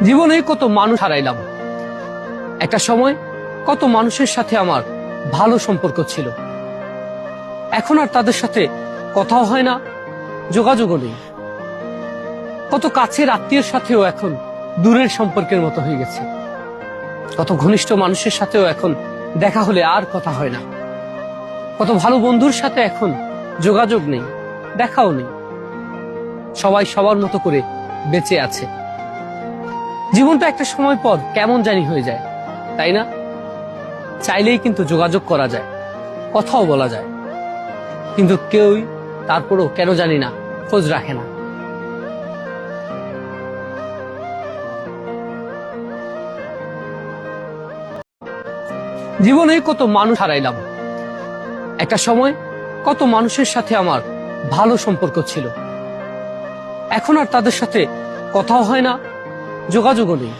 জীবনে কত মানুষ হারাইলাম। একটা সময় কত মানুষের সাথে আমার ভালো সম্পর্ক ছিল, এখন আর তাদের সাথে কথাও হয় না, যোগাযোগও নেই। কত কাছের আত্মীয়ের সাথেও এখন দূরের সম্পর্কের মতো হয়ে গেছে। কত ঘনিষ্ঠ মানুষের সাথেও এখন দেখা হলে আর কথা হয় না। কত ভালো বন্ধুর সাথে এখন যোগাযোগ নেই, দেখাও নেই। সবাই সবার মতো করে বেঁচে আছে। জীবনটা একটা সময় পর কেমন জানি হয়ে যায়, তাই না? চাইলেই কিন্তু যোগাযোগ করা যায়, কথাও বলা যায়, কিন্তু কেউই তারপরও কেন জানি না খোঁজ রাখে না। জীবনে কত মানুষ হারাইলাম। একটা সময় কত মানুষের সাথে আমার ভালো সম্পর্ক ছিল, এখন আর তাদের সাথে কথাও হয় না, যোগাযোগও নেই।